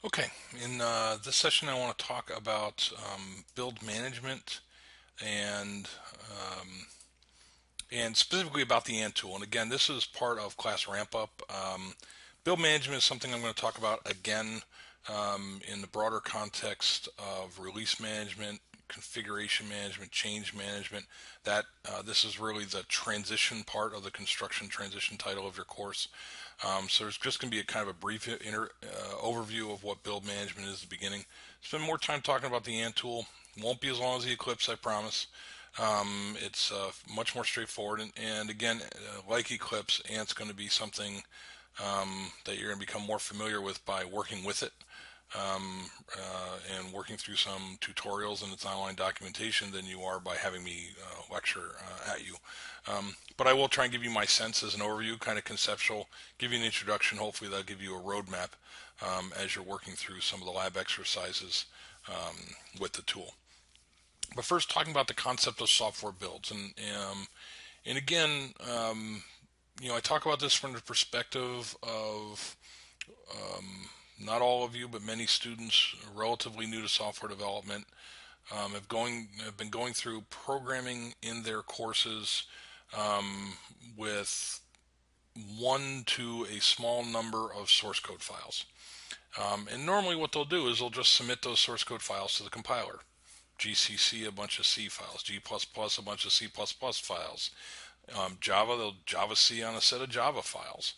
Okay, in this session, I want to talk about build management and specifically about the Ant tool. And again, this is part of class ramp up. Build management is something I'm going to talk about again in the broader context of release management, configuration management, change management. That this is really the transition part of the construction transition title of your course. So there's just going to be a kind of a brief overview of what build management is at the beginning. Spend more time talking about the Ant tool. Won't be as long as the Eclipse, I promise. It's much more straightforward, and again, like Eclipse, Ant's going to be something that you're going to become more familiar with by working with it and working through some tutorials and its online documentation than you are by having me lecture at you. But I will try and give you my sense as an overview, kind of conceptual, give you an introduction. Hopefully that'll give you a roadmap as you're working through some of the lab exercises with the tool. But first, talking about the concept of software builds, and again, I talk about this from the perspective of not all of you, but many students relatively new to software development have been going through programming in their courses with one to a small number of source code files. And normally what they'll do is they'll just submit those source code files to the compiler. GCC a bunch of C files, G++ a bunch of C++ files, Java, they'll Java C on a set of Java files.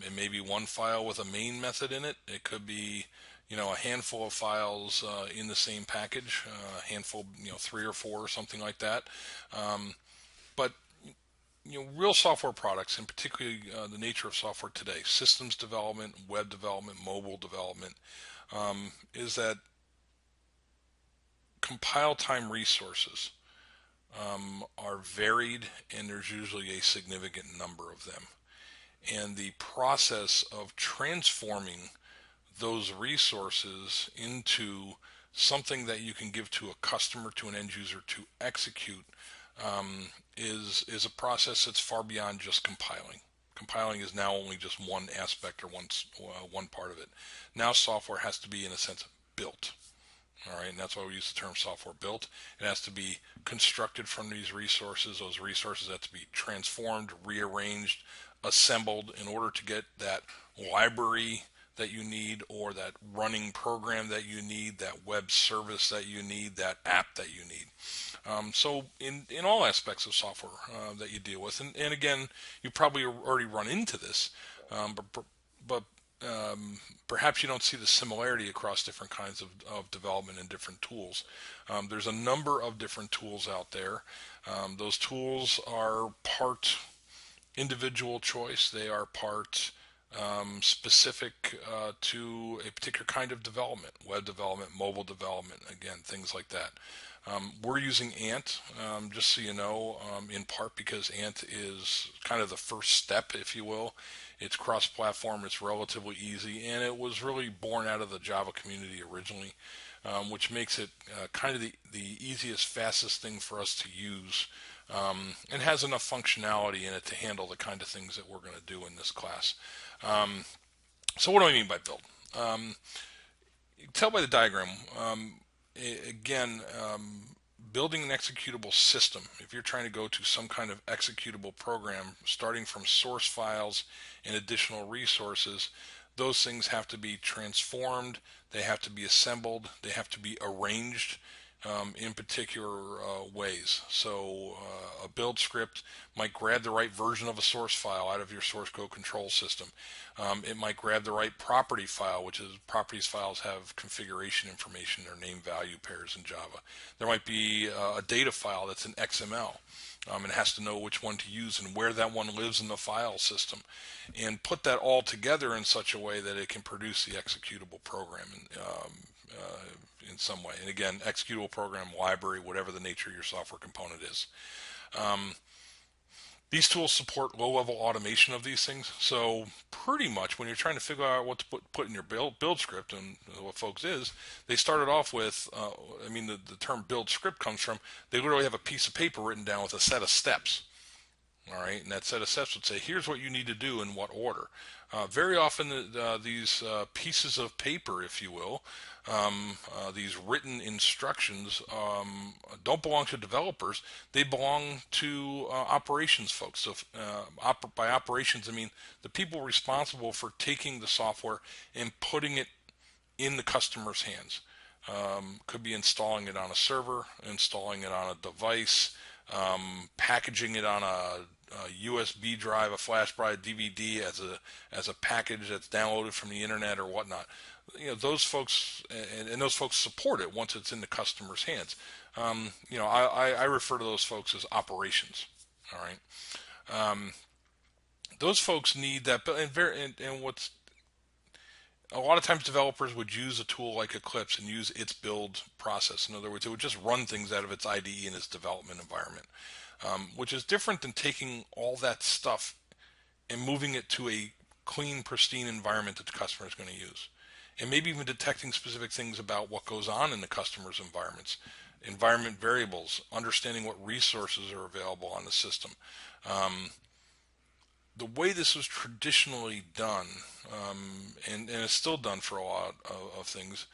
It may be one file with a main method in it. It could be, a handful of files in the same package, a handful, three or four or something like that. But real software products, and particularly the nature of software today, systems development, web development, mobile development, is that compile time resources are varied, and there's usually a significant number of them. And the process of transforming those resources into something that you can give to a customer, to an end user to execute, is a process that's far beyond just compiling. Compiling is now only just one aspect or one part of it. Now software has to be, in a sense, built. All right, and that's why we use the term software built. It has to be constructed from these resources. Those resources have to be transformed, rearranged, assembled in order to get that library that you need, or that running program that you need, that web service that you need, that app that you need. So in all aspects of software that you deal with, and again, you probably already run into this, but perhaps you don't see the similarity across different kinds of development and different tools. There's a number of different tools out there. Those tools are part individual choice. They are part specific to a particular kind of development, web development, mobile development, again, things like that. We're using Ant, just so you know, in part because Ant is kind of the first step, if you will. It's cross-platform, it's relatively easy, and it was really born out of the Java community originally, which makes it kind of the easiest, fastest thing for us to use, and has enough functionality in it to handle the kind of things that we're going to do in this class. So what do I mean by build? You can tell by the diagram. Again, building an executable system, if you're trying to go to some kind of executable program, starting from source files and additional resources, those things have to be transformed, they have to be assembled, they have to be arranged in particular ways. So a build script might grab the right version of a source file out of your source code control system. It might grab the right property file, which is properties files have configuration information, their name value pairs in Java. There might be a data file that's in XML. It has to know which one to use and where that one lives in the file system, and put that all together in such a way that it can produce the executable program in some way. And again, executable program, library, whatever the nature of your software component is. These tools support low-level automation of these things. So pretty much when you're trying to figure out what to put in your build script, and what folks is, they started off with, the term build script comes from, they literally have a piece of paper written down with a set of steps. All right, and that set of steps would say, here's what you need to do in what order. Very often, these pieces of paper, if you will, these written instructions don't belong to developers. They belong to operations folks. So, by operations, I mean the people responsible for taking the software and putting it in the customer's hands. Could be installing it on a server, installing it on a device, packaging it on a USB drive, a flash drive, DVD as a package that's downloaded from the internet or whatnot. Those folks and those folks support it once it's in the customer's hands. I refer to those folks as operations. All right. Those folks need that, and what's a lot of times developers would use a tool like Eclipse and use its build process. In other words, it would just run things out of its IDE in its development environment, which is different than taking all that stuff and moving it to a clean, pristine environment that the customer is going to use. And maybe even detecting specific things about what goes on in the customer's environments, environment variables, understanding what resources are available on the system. The way this was traditionally done, and is still done for a lot of things,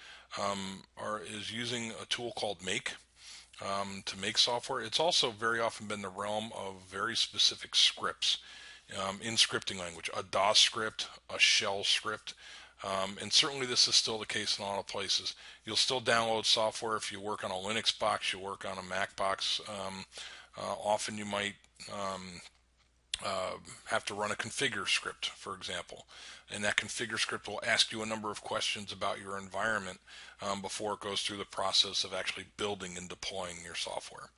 is using a tool called Make to make software. It's also very often been the realm of very specific scripts in scripting language, a DOS script, a shell script. And certainly this is still the case in a lot of places. You'll still download software if you work on a Linux box, you work on a Mac box. Often you might have to run a configure script, for example. And that configure script will ask you a number of questions about your environment before it goes through the process of actually building and deploying your software.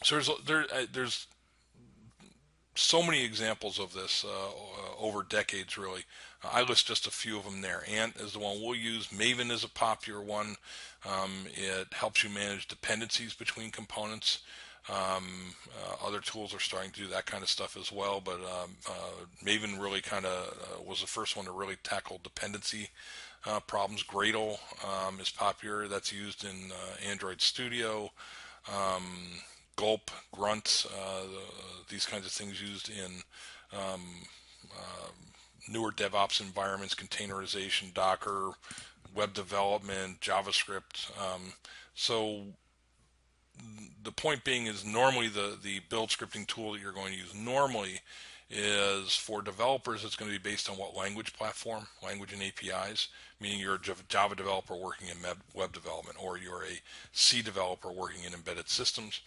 So there's so many examples of this over decades, really. I list just a few of them there. Ant is the one we'll use. Maven is a popular one. It helps you manage dependencies between components. Other tools are starting to do that kind of stuff as well, but Maven really kind of was the first one to really tackle dependency problems. Gradle is popular. That's used in Android Studio. Gulp, Grunt, these kinds of things used in newer DevOps environments, containerization, Docker, web development, JavaScript. So the point being is normally the build scripting tool that you're going to use normally is for developers. It's going to be based on what language platform, language and APIs, meaning you're a Java developer working in web development, or you're a C developer working in embedded systems,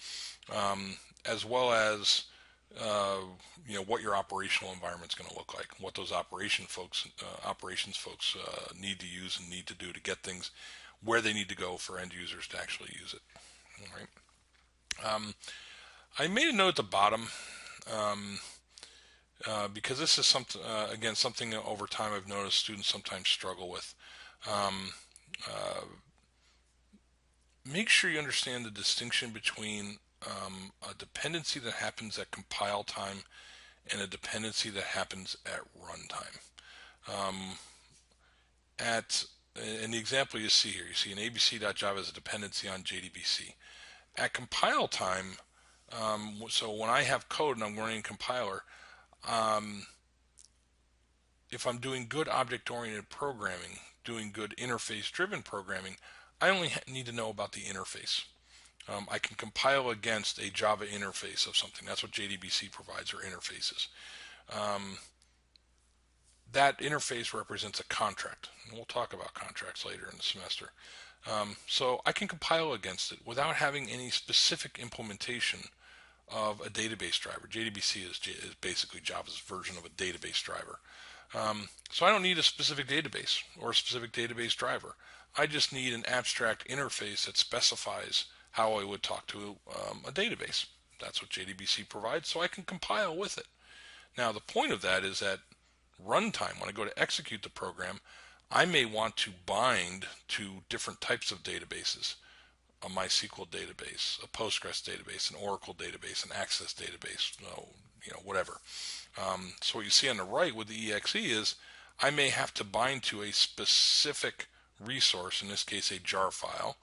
as well as what your operational environment is going to look like, what those operations folks need to use and need to do to get things where they need to go for end users to actually use it. All right. I made a note at the bottom because this is something something that over time I've noticed students sometimes struggle with. Make sure you understand the distinction between a dependency that happens at compile time and a dependency that happens at runtime. In the example you see here, you see an abc.java as a dependency on JDBC. At compile time, so when I have code and I'm running a compiler, if I'm doing good object-oriented programming, doing good interface-driven programming, I only need to know about the interface. I can compile against a Java interface of something. That's what JDBC provides, or interfaces. That interface represents a contract, and we'll talk about contracts later in the semester. So I can compile against it without having any specific implementation of a database driver. JDBC is basically Java's version of a database driver. So I don't need a specific database or a specific database driver. I just need an abstract interface that specifies how I would talk to a database. That's what JDBC provides, so I can compile with it. Now, the point of that is that runtime, when I go to execute the program, I may want to bind to different types of databases. A MySQL database, a Postgres database, an Oracle database, an Access database, whatever. So what you see on the right with the exe is I may have to bind to a specific resource, in this case a jar file,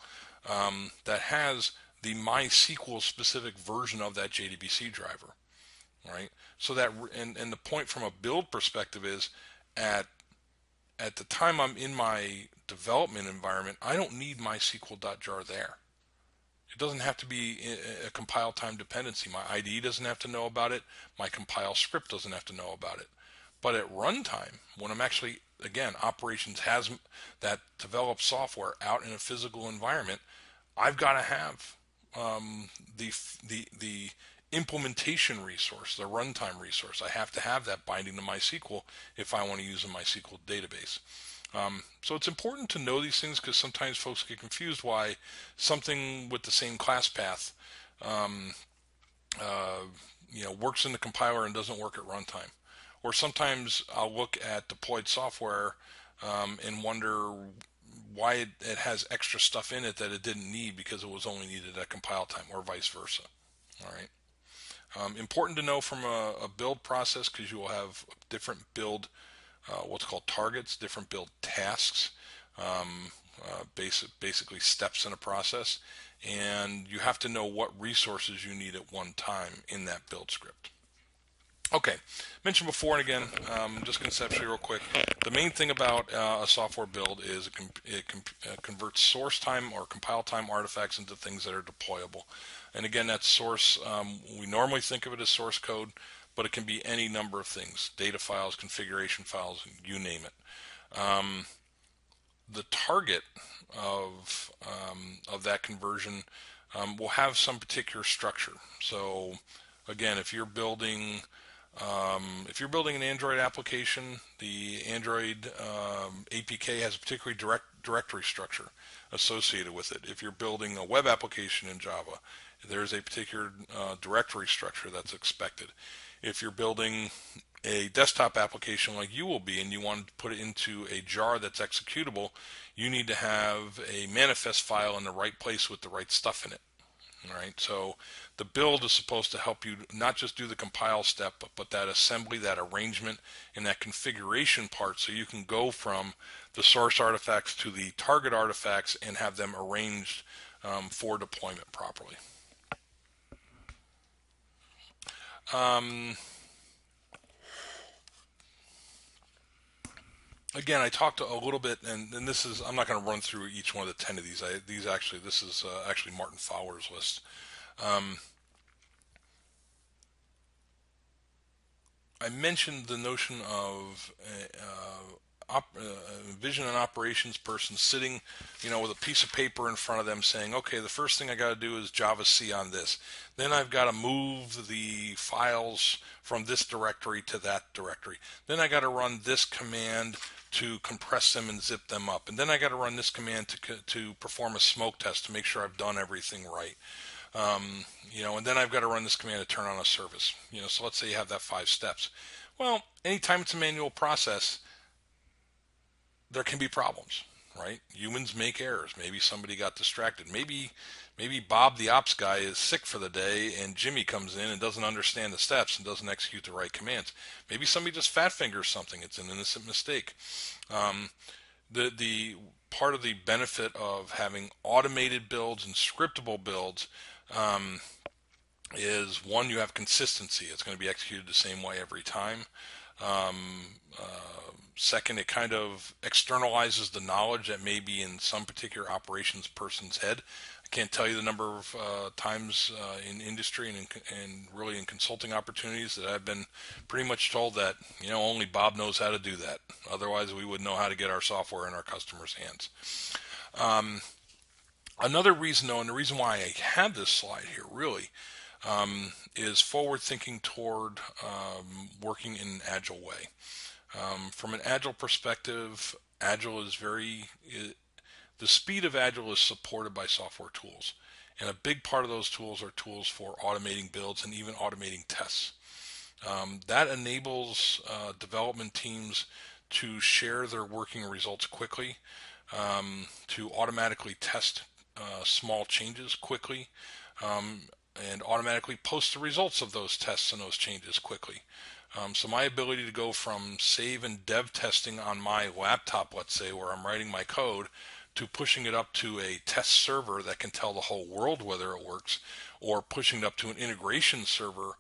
that has the MySQL specific version of that JDBC driver. right? So that, and the point from a build perspective is, at the time I'm in my development environment, I don't need MySQL.jar there. It doesn't have to be a compile time dependency. My IDE doesn't have to know about it. My compile script doesn't have to know about it. But at runtime, when I'm actually, again, operations has that developed software out in a physical environment, I've got to have the implementation resource, the runtime resource. I have to have that binding to MySQL if I want to use a MySQL database. So it's important to know these things, because sometimes folks get confused why something with the same class path um, works in the compiler and doesn't work at runtime. Or sometimes I'll look at deployed software and wonder why it has extra stuff in it that it didn't need because it was only needed at compile time, or vice versa. All right. Important to know from a build process, because you will have different build, what's called targets, different build tasks, basically steps in a process, and you have to know what resources you need at one time in that build script. Okay, mentioned before, and again, just conceptually real quick, the main thing about a software build is it converts source time or compile time artifacts into things that are deployable. And again, that source, we normally think of it as source code, but it can be any number of things: data files, configuration files, you name it. The target of that conversion will have some particular structure. So again, if you're building an Android application, the Android APK has a particularly directory structure associated with it. If you're building a web application in Java, there's a particular directory structure that's expected. If you're building a desktop application like you will be, and you want to put it into a jar that's executable, you need to have a manifest file in the right place with the right stuff in it. All right, so the build is supposed to help you not just do the compile step, but that assembly, that arrangement, and that configuration part, so you can go from the source artifacts to the target artifacts and have them arranged for deployment properly. Again, I talked a little bit, and this is, I'm not going to run through each one of the 10 of these. This is actually Martin Fowler's list. I mentioned the notion of vision and operations person sitting, with a piece of paper in front of them saying, okay, the first thing I got to do is Java C on this. Then I've got to move the files from this directory to that directory. Then I got to run this command to compress them and zip them up. And then I got to run this command to perform a smoke test to make sure I've done everything right. And then I've got to run this command to turn on a service. So let's say you have that 5 steps. Well, anytime it's a manual process, there can be problems, right? Humans make errors. Maybe somebody got distracted. Maybe Bob, the ops guy, is sick for the day, and Jimmy comes in and doesn't understand the steps and doesn't execute the right commands. Maybe somebody just fat fingers something. It's an innocent mistake. The part of the benefit of having automated builds and scriptable builds is, one, you have consistency. It's going to be executed the same way every time. Second, it kind of externalizes the knowledge that may be in some particular operations person's head. I can't tell you the number of times in industry and really in consulting opportunities that I've been pretty much told that, only Bob knows how to do that. Otherwise, we wouldn't know how to get our software in our customers' hands. Another reason, though, and the reason why I have this slide here really is forward thinking toward working in an agile way. From an agile perspective, the speed of agile is supported by software tools. And a big part of those tools are tools for automating builds and even automating tests. That enables development teams to share their working results quickly, to automatically test small changes quickly, and automatically post the results of those tests and those changes quickly. So my ability to go from save and dev testing on my laptop, let's say, where I'm writing my code, to pushing it up to a test server that can tell the whole world whether it works, or pushing it up to an integration server,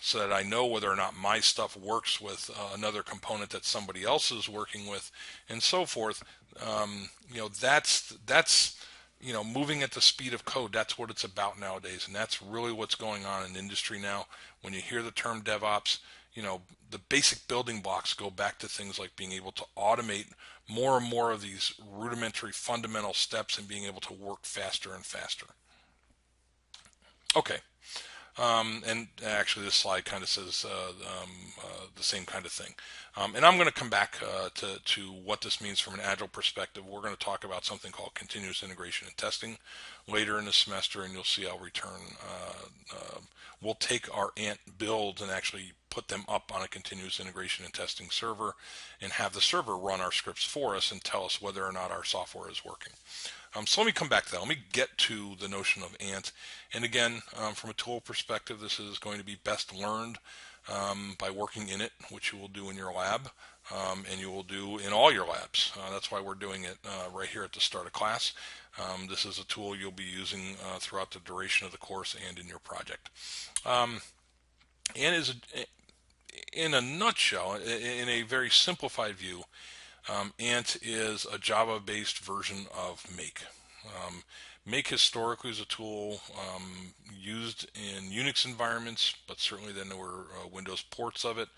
so that I know whether or not my stuff works with another component that somebody else is working with, and so forth. That's moving at the speed of code. That's what it's about nowadays, and that's really what's going on in industry now. When you hear the term DevOps, the basic building blocks go back to things like being able to automate more and more of these rudimentary fundamental steps and being able to work faster and faster. Okay. And actually, this slide kind of says the same kind of thing. And I'm going to come back to what this means from an agile perspective. We're going to talk about something called continuous integration and testing later in the semester, and you'll see I'll return. We'll take our Ant builds and actually put them up on a continuous integration and testing server and have the server run our scripts for us and tell us whether or not our software is working. So let me come back to that. Let me get to the notion of Ant. And again, from a tool perspective, this is going to be best learned by working in it, which you will do in your lab, and you will do in all your labs. That's why we're doing it right here at the start of class. This is a tool you'll be using throughout the duration of the course and in your project. Ant is, in a nutshell, in a very simplified view, Ant is a Java-based version of Make. Make historically is a tool used in Unix environments, but certainly then there were Windows ports of it,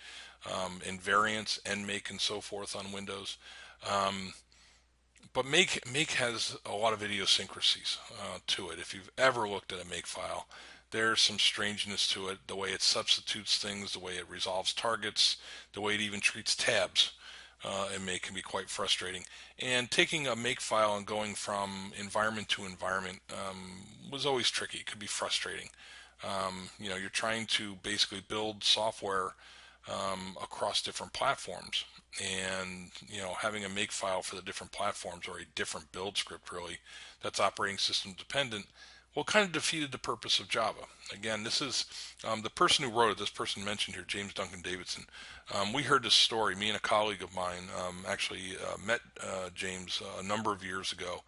and variants, and Make and so forth on Windows. But Make has a lot of idiosyncrasies to it. If you've ever looked at a Make file, there's some strangeness to it, the way it substitutes things, the way it resolves targets, the way it even treats tabs. And Make can be quite frustrating. And taking a Make file and going from environment to environment was always tricky. It could be frustrating. You're trying to basically build software across different platforms, and having a Make file for the different platforms, or a different build script really that's operating system dependent, well, kind of defeated the purpose of Java. Again, this is the person who wrote it, this person mentioned here, James Duncan Davidson. We heard this story. Me and a colleague of mine actually met James a number of years ago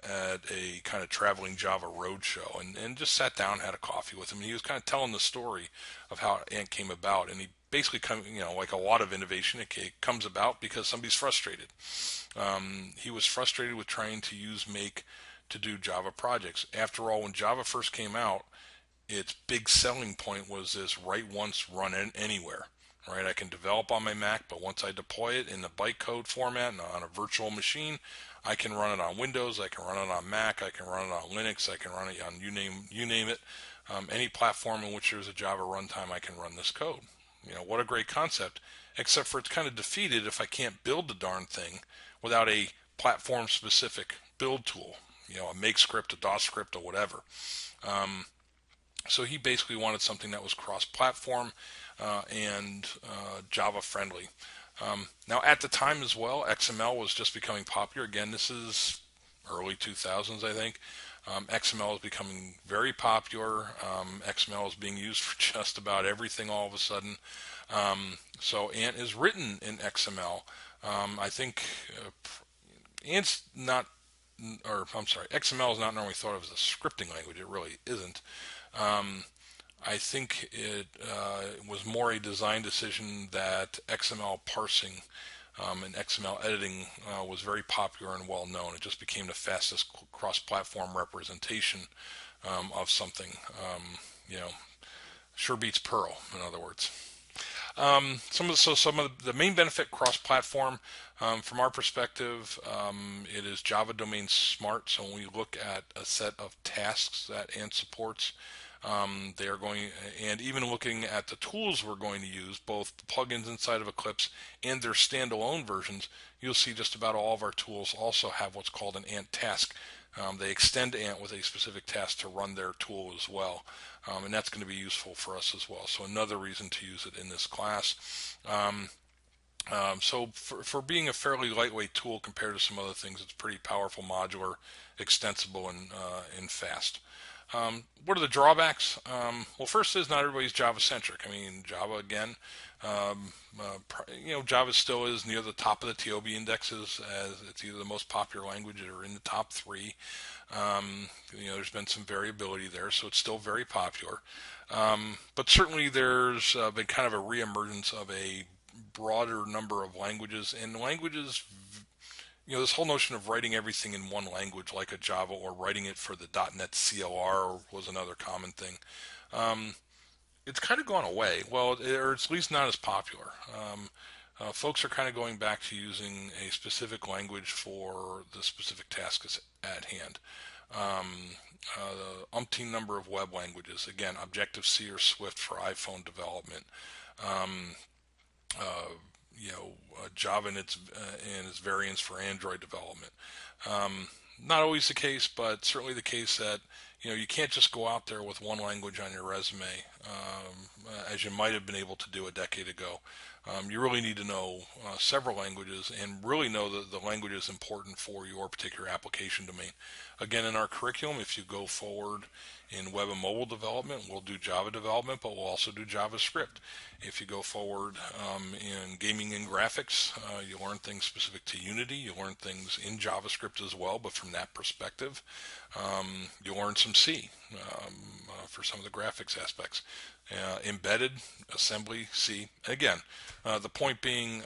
at a kind of traveling Java roadshow, and just sat down, had a coffee with him. And he was kind of telling the story of how Ant came about. And he basically, like a lot of innovation, it comes about because somebody's frustrated. He was frustrated with trying to use Make to do Java projects. After all, when Java first came out, its big selling point was this write once, run anywhere. Right? I can develop on my Mac, but once I deploy it in the bytecode format and on a virtual machine, I can run it on Windows, I can run it on Mac, I can run it on Linux, I can run it on you name it. Any platform in which there's a Java runtime, I can run this code. What a great concept, except for it's kind of defeated if I can't build the darn thing without a platform-specific build tool. A Make script, a DOS script, or whatever. So he basically wanted something that was cross-platform and Java friendly. Now at the time as well, XML was just becoming popular. Again, this is early 2000s, I think. XML is becoming very popular. XML is being used for just about everything all of a sudden. So Ant is written in XML. I think Ant's not, or I'm sorry, XML is not normally thought of as a scripting language. It really isn't. I think it was more a design decision that XML parsing and XML editing was very popular and well known. It just became the fastest cross-platform representation of something. Sure beats Perl, in other words. Some of the main benefit cross-platform from our perspective, it is Java domain smart. So when we look at a set of tasks that Ant supports, they are going, and even looking at the tools we're going to use, both the plugins inside of Eclipse and their standalone versions, you'll see just about all of our tools also have what's called an Ant task. They extend Ant with a specific task to run their tool as well, and that's going to be useful for us as well. So another reason to use it in this class. So for being a fairly lightweight tool compared to some other things, it's pretty powerful, modular, extensible, and fast. What are the drawbacks? Well, first is not everybody's Java centric. I mean, Java again, Java still is near the top of the TOB indexes as it's either the most popular language or in the top three. There's been some variability there, so it's still very popular. But certainly there's been kind of a reemergence of a broader number of languages, and languages, this whole notion of writing everything in one language like a Java or writing it for the .NET CLR was another common thing. Um, it's kind of gone away. Well, or it's at least not as popular. Folks are kind of going back to using a specific language for the specific tasks at hand. The umpteen number of web languages. Again, Objective-C or Swift for iPhone development. Um, uh, Java and its variants for Android development. Um, Not always the case, but certainly the case that you can't just go out there with one language on your resume, as you might have been able to do a decade ago. You really need to know several languages and really know the language is important for your particular application domain. Again, in our curriculum, if you go forward in web and mobile development, we'll do Java development, but we'll also do JavaScript. If you go forward in gaming and graphics, you learn things specific to Unity. You learn things in JavaScript as well, but from that perspective, you learn some C for some of the graphics aspects. Embedded, assembly, C. Again, the point being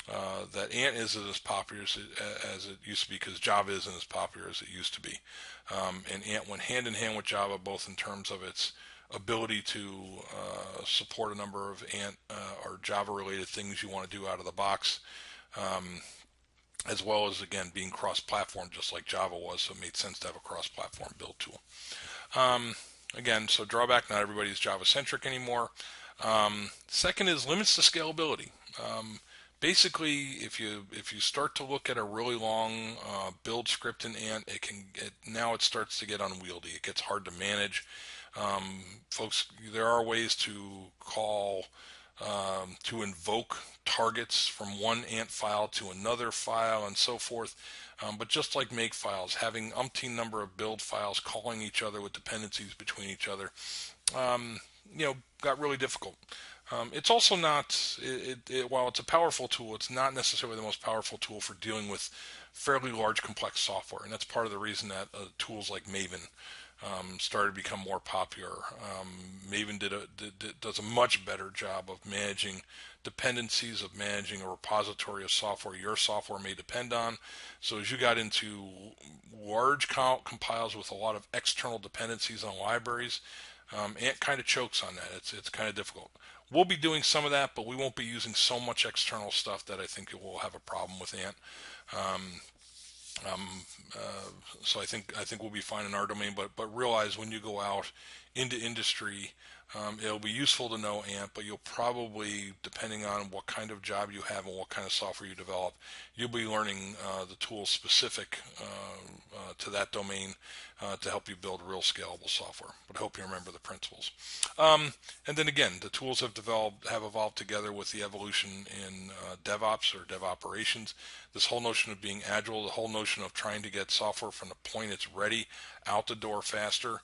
that Ant isn't as popular as it used to be because Java isn't as popular as it used to be. And Ant went hand in hand with Java both in terms of its ability to support a number of Ant or Java related things you want to do out of the box, um, as well as again being cross-platform just like Java was, so it made sense to have a cross-platform build tool. Um, Again, so drawback, not everybody's Java centric anymore. Second is limits to scalability. Basically, if you start to look at a really long build script in Ant, now it starts to get unwieldy. It gets hard to manage. Folks, there are ways to to invoke targets from one Ant file to another file and so forth. But just like make files, having umpteen number of build files calling each other with dependencies between each other, um, got really difficult. It's also not, while it's a powerful tool, it's not necessarily the most powerful tool for dealing with fairly large, complex software. And that's part of the reason that tools like Maven started to become more popular. Maven does a much better job of managing dependencies, of managing a repository of software your software may depend on. So as you got into large compiles with a lot of external dependencies on libraries, Ant kind of chokes on that. It's kind of difficult. We'll be doing some of that, but we won't be using so much external stuff that I think it will have a problem with Ant. Um, um, so I think we'll be fine in our domain, but realize when you go out into industry, it'll be useful to know Ant, but you'll probably, depending on what kind of job you have and what kind of software you develop, you'll be learning the tools specific to that domain to help you build real scalable software. But I hope you remember the principles. And then again, the tools have evolved together with the evolution in DevOps or Dev operations. This whole notion of being agile, the whole notion of trying to get software from the point it's ready out the door faster,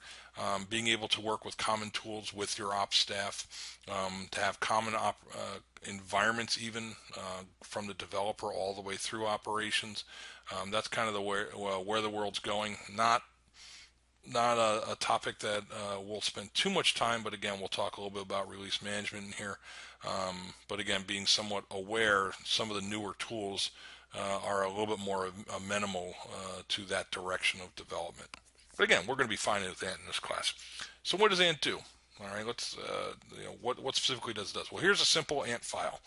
being able to work with common tools with your ops staff, to have common environments even from the developer all the way through operations. That's kind of where the world's going. Not a topic that we'll spend too much time, but again, we'll talk a little bit about release management in here. But again, being somewhat aware, some of the newer tools are a little bit more amenable to that direction of development. But again, we're going to be fine with Ant in this class. So what does Ant do? All right, let's what specifically does it does? Well, here's a simple Ant file.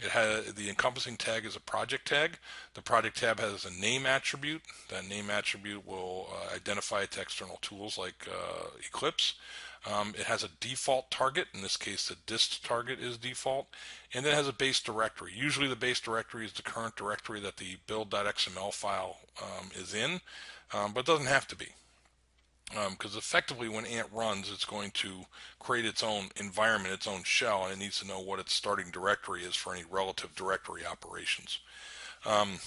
It has the encompassing tag is a project tag. The project tab has a name attribute. That name attribute will identify it to external tools like Eclipse. It has a default target. In this case, the dist target is default. And then it has a base directory. Usually the base directory is the current directory that the build.xml file is in, but it doesn't have to be. Because effectively when Ant runs, it's going to create its own environment, its own shell, and it needs to know what its starting directory is for any relative directory operations. Um,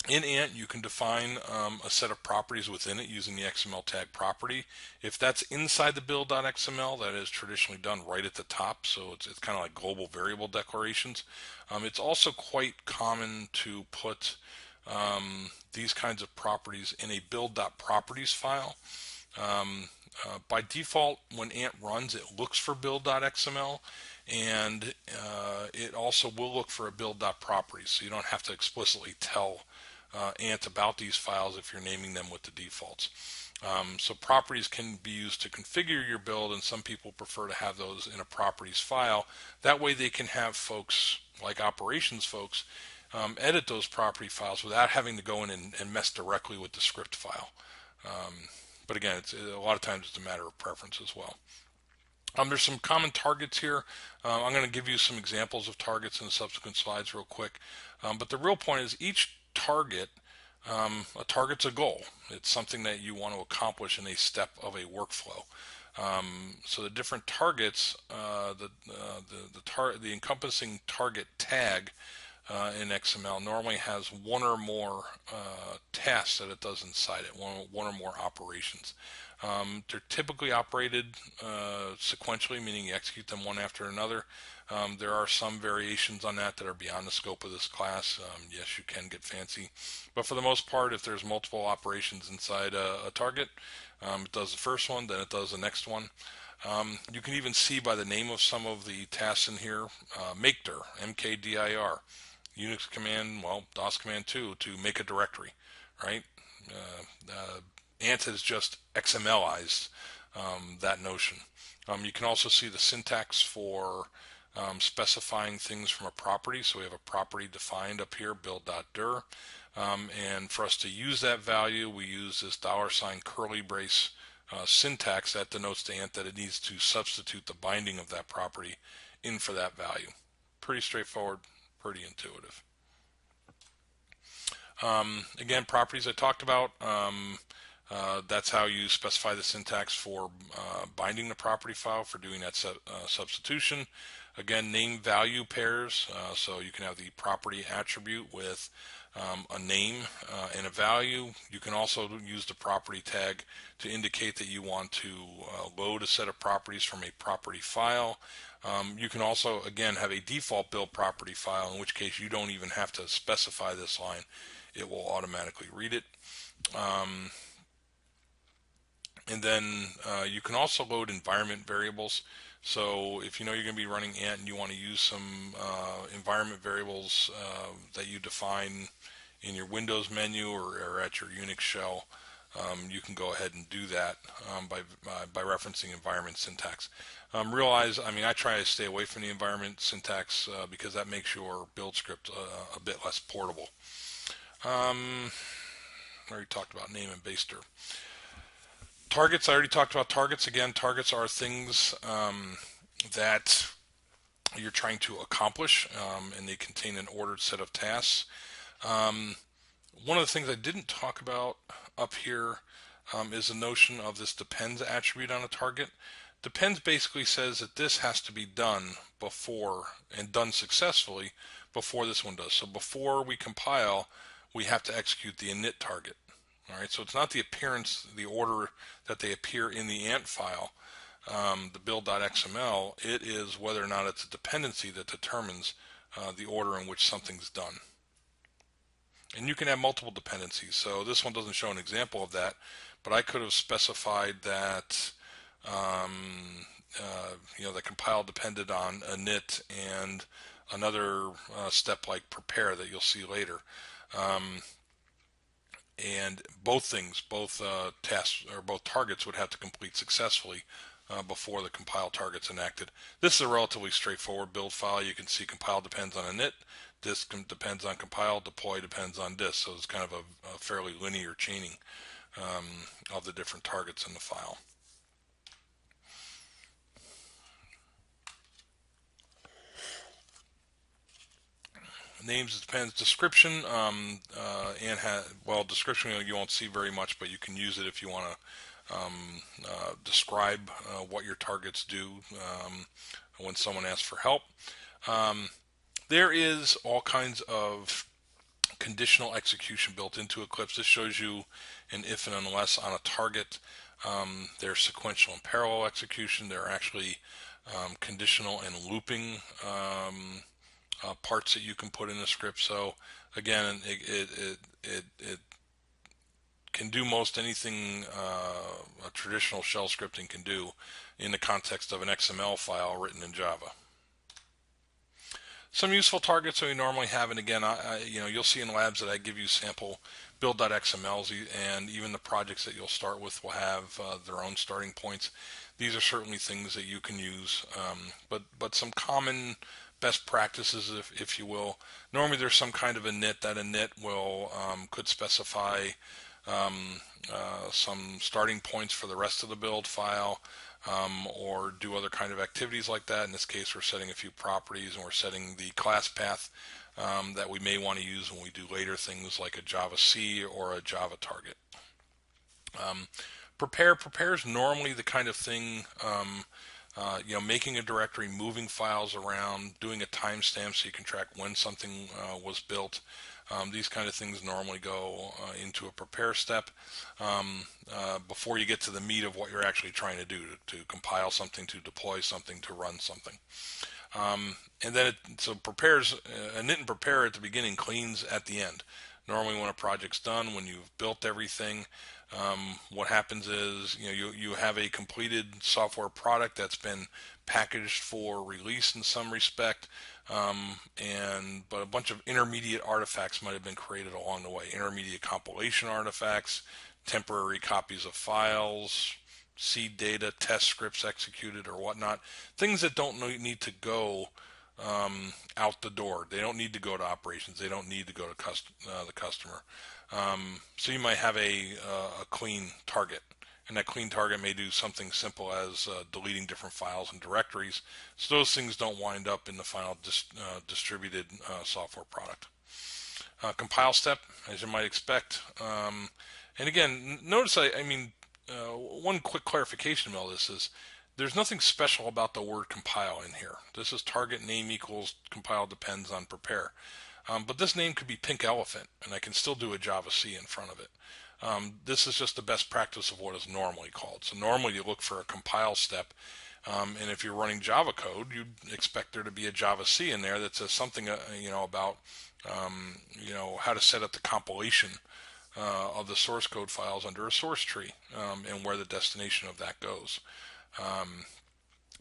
In Ant, you can define a set of properties within it using the XML tag property. If that's inside the build.xml, that is traditionally done right at the top, so it's kind of like global variable declarations. It's also quite common to put these kinds of properties in a build.properties file. By default, when Ant runs, it looks for build.xml, and it also will look for a build.properties, so you don't have to explicitly tell Ant about these files if you're naming them with the defaults. So properties can be used to configure your build, and some people prefer to have those in a properties file. That way they can have folks, like operations folks, edit those property files without having to go in and mess directly with the script file. But again, a lot of times it's a matter of preference as well. There's some common targets here. I'm going to give you some examples of targets in the subsequent slides real quick. But the real point is each target, a target's a goal. It's something that you want to accomplish in a step of a workflow. So the different targets, the encompassing target tag in XML normally has one or more tasks that it does inside it, one or more operations. They're typically operated sequentially, meaning you execute them one after another. There are some variations on that are beyond the scope of this class. Yes, you can get fancy, but for the most part, if there's multiple operations inside a target, it does the first one, then it does the next one. You can even see by the name of some of the tasks in here, makedir, mkdir, Unix command, well, DOS command too, to make a directory, right? Ant has just XMLized that notion. You can also see the syntax for specifying things from a property. So we have a property defined up here, build.dir. And for us to use that value, we use this $ curly brace syntax that denotes to Ant that it needs to substitute the binding of that property in for that value. Pretty straightforward, pretty intuitive. Again, properties I talked about. That's how you specify the syntax for binding the property file for doing that substitution. Again, name value pairs, so you can have the property attribute with a name and a value. You can also use the property tag to indicate that you want to load a set of properties from a property file. You can also, again, have a default build property file, in which case you don't even have to specify this line. It will automatically read it. And then you can also load environment variables. So if you know you're going to be running Ant and you want to use some environment variables that you define in your Windows menu or at your Unix shell, you can go ahead and do that by referencing environment syntax. Realize, I try to stay away from the environment syntax because that makes your build script a bit less portable. I already talked about name and baster. Targets, I already talked about targets. Again, targets are things that you're trying to accomplish, and they contain an ordered set of tasks. One of the things I didn't talk about up here is the notion of this depends attribute on a target. Depends basically says that this has to be done before, and done successfully, before this one does. So before we compile, we have to execute the init target. All right, so it's not the appearance, the order that they appear in the Ant file, the build.xml. It is whether or not it's a dependency that determines the order in which something's done. And you can have multiple dependencies. So this one doesn't show an example of that, but I could have specified that the compile depended on init and another step like prepare that you'll see later. And both tasks or both targets would have to complete successfully before the compile target's enacted. This is a relatively straightforward build file. You can see compile depends on init, disk depends on compile, deploy depends on disk. So it's kind of a fairly linear chaining of the different targets in the file. Names, it depends. Description, description you won't see very much, but you can use it if you want to describe what your targets do when someone asks for help. There is all kinds of conditional execution built into Eclipse. This shows you an if and unless on a target. There's sequential and parallel execution. There are actually conditional and looping parts that you can put in the script. So again, it can do most anything a traditional shell scripting can do in the context of an XML file written in Java. Some useful targets that we normally have, and again, you'll see in labs that I give you sample build.xmls, and even the projects that you'll start with will have their own starting points. These are certainly things that you can use, but some common best practices, if you will. Normally, there's some kind of a init. That init will could specify some starting points for the rest of the build file. Or do other kind of activities like that. In this case, we're setting a few properties, and we're setting the class path that we may want to use when we do later things like a Java C or a Java target. Prepare is normally the kind of thing, making a directory, moving files around, doing a timestamp so you can track when something was built. These kind of things normally go into a prepare step before you get to the meat of what you're actually trying to do, to compile something, to deploy something, to run something. And then prepares, init and prepare at the beginning, cleans at the end. Normally when a project's done, when you've built everything, what happens is you have a completed software product that's been packaged for release in some respect, but a bunch of intermediate artifacts might have been created along the way. Intermediate compilation artifacts, temporary copies of files, seed data, test scripts executed or whatnot. Things that don't need to go out the door. They don't need to go to operations. They don't need to go to the customer. So you might have a clean target, and that clean target may do something simple as deleting different files and directories, so those things don't wind up in the final distributed software product. Compile step, as you might expect. And again, notice one quick clarification of all this is there's nothing special about the word compile in here. This is target name equals compile depends on prepare. But this name could be pink elephant, and I can still do a Java C in front of it. This is just the best practice of what is normally called. So normally you look for a compile step, and if you're running Java code, you'd expect there to be a Java C in there that says something, about, how to set up the compilation of the source code files under a source tree, and where the destination of that goes.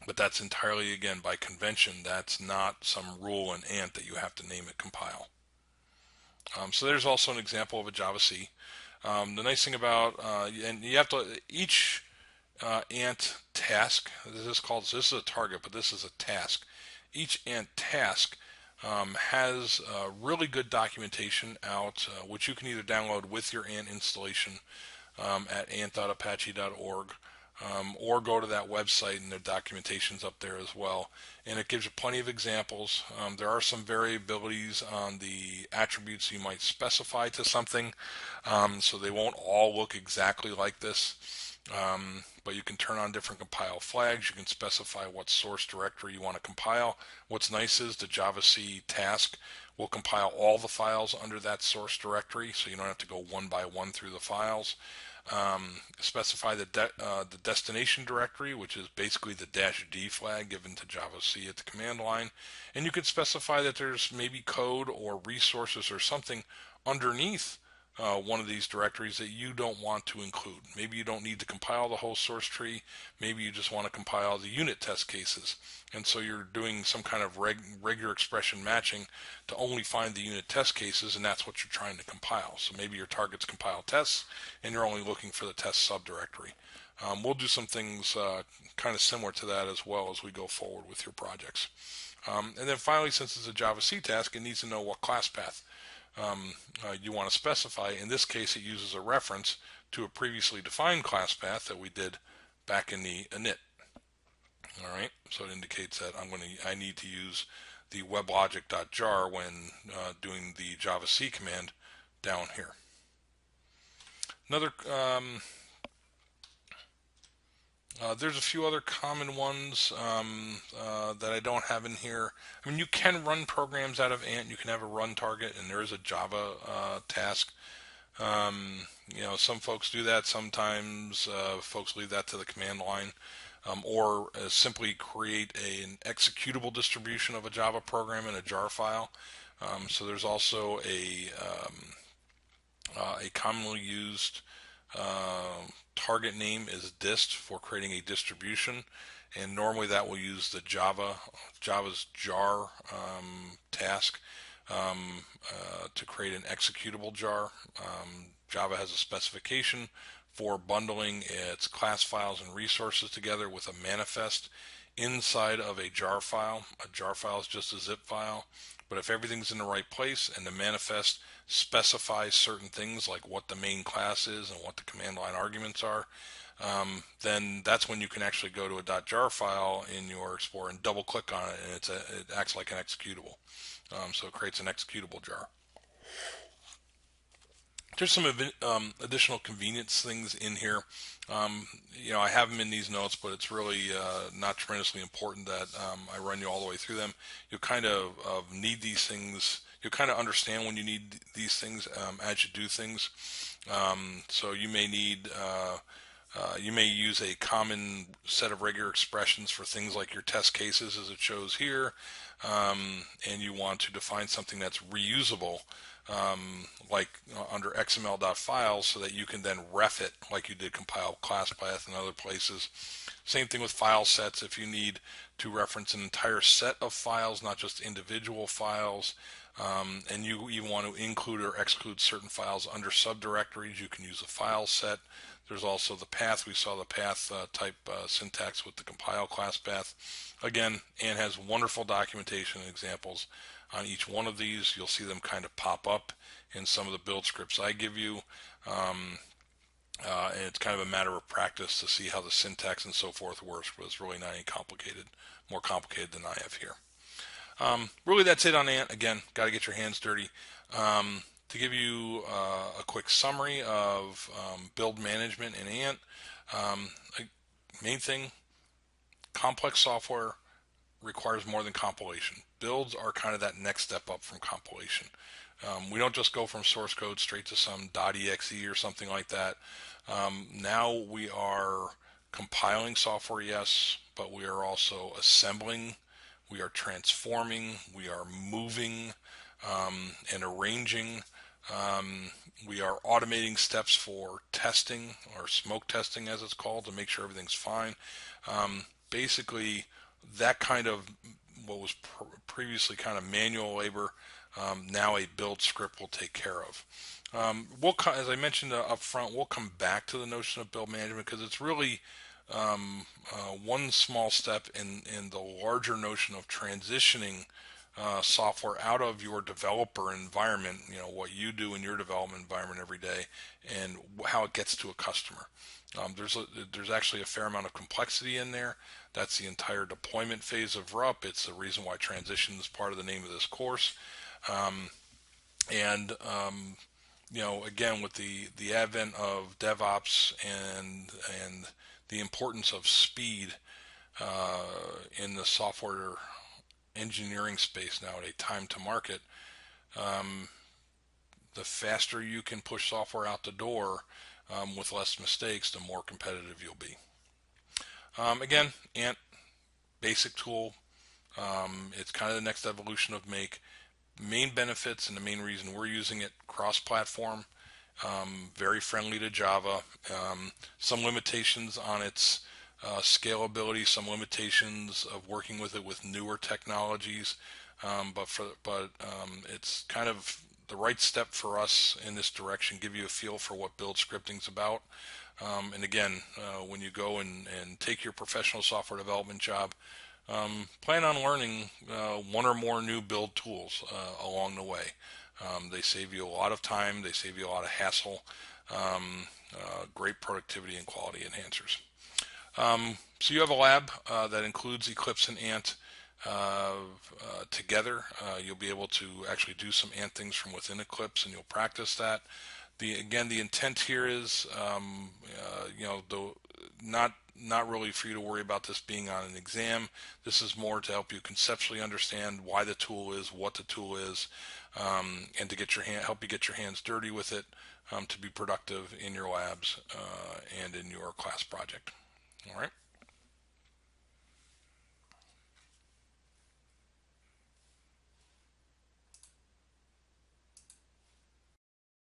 But that's entirely, again, by convention. That's not some rule in Ant that you have to name it compile. So there's also an example of a Java C. The nice thing about, and you have to, each Ant task, this is a target, but this is a task. Each Ant task has really good documentation out, which you can either download with your Ant installation at ant.apache.org. Or go to that website, and their documentation's up there as well, and it gives you plenty of examples. There are some variabilities on the attributes you might specify to something, so they won't all look exactly like this, but you can turn on different compile flags. You can specify what source directory you want to compile. What's nice is the Java C task will compile all the files under that source directory, so you don't have to go one by one through the files. Specify the destination directory, which is basically the -D flag given to Java C at the command line, and you could specify that there's maybe code or resources or something underneath one of these directories that you don't want to include. Maybe you don't need to compile the whole source tree. Maybe you just want to compile the unit test cases, and so you're doing some kind of regular expression matching to only find the unit test cases, and that's what you're trying to compile. So maybe your target's compile tests, and you're only looking for the test subdirectory. We'll do some things kind of similar to that as well as we go forward with your projects. And then finally, since it's a Java C task, it needs to know what class path you want to specify. In this case, it uses a reference to a previously defined class path that we did back in the init. All right, so it indicates that I need to use the weblogic.jar when doing the Java C command down here. Another There's a few other common ones that I don't have in here. I mean, you can run programs out of Ant. You can have a run target, and there is a Java task. Some folks do that. Sometimes folks leave that to the command line, or simply create an executable distribution of a Java program in a jar file. So there's also a commonly used target name is dist for creating a distribution, and normally that will use the Java's jar task to create an executable jar. Java has a specification for bundling its class files and resources together with a manifest inside of a jar file. A jar file is just a zip file, but if everything's in the right place and the manifest specifies certain things like what the main class is and what the command line arguments are, then that's when you can actually go to a .jar file in your Explorer and double click on it, and it acts like an executable. So it creates an executable jar. There's some additional convenience things in here. I have them in these notes, but it's really not tremendously important that I run you all the way through them. You'll kind of need these things. You'll kind of understand when you need these things as you do things. So you may use a common set of regular expressions for things like your test cases, as it shows here, and you want to define something that's reusable, like under XML.files, so that you can then ref it like you did compile class path and other places. Same thing with file sets. If you need to reference an entire set of files, not just individual files, and you even want to include or exclude certain files under subdirectories, you can use a file set. There's also the path. We saw the path type syntax with the compile class path. Again, Ant has wonderful documentation and examples on each one of these. You'll see them kind of pop up in some of the build scripts I give you. And it's kind of a matter of practice to see how the syntax and so forth works, but it's really not any more complicated than I have here. Really, that's it on Ant. Again, got to get your hands dirty. To give you a quick summary of build management in Ant, main thing, complex software requires more than compilation. Builds are kind of that next step up from compilation. We don't just go from source code straight to some .exe or something like that. Now we are compiling software, yes, but we are also assembling, we are transforming, we are moving and arranging. We are automating steps for testing, or smoke testing as it's called, to make sure everything's fine. Basically, that kind of what was previously kind of manual labor, now a build script will take care of. As I mentioned up front, we'll come back to the notion of build management because it's really one small step in the larger notion of transitioning software out of your developer environment, what you do in your development environment every day, and how it gets to a customer. There's actually a fair amount of complexity in there. That's the entire deployment phase of RUP. It's the reason why transition is part of the name of this course. And again, with the advent of DevOps and the importance of speed in the software engineering space nowadays, time to market, the faster you can push software out the door with less mistakes, the more competitive you'll be. Again, Ant, basic tool. It's kind of the next evolution of Make. Main benefits and the main reason we're using it: cross-platform, very friendly to Java, some limitations on its scalability, some limitations of working with it with newer technologies, but it's kind of the right step for us in this direction. Give you a feel for what build scripting's about. And again, when you go and take your professional software development job, plan on learning one or more new build tools along the way. They save you a lot of time. They save you a lot of hassle. Great productivity and quality enhancers. So you have a lab that includes Eclipse and Ant together. You'll be able to actually do some Ant things from within Eclipse, and you'll practice that. The intent here is, not not really for you to worry about this being on an exam. This is more to help you conceptually understand why the tool is, what the tool is, and to get your help you get your hands dirty with it, to be productive in your labs and in your class project. All right.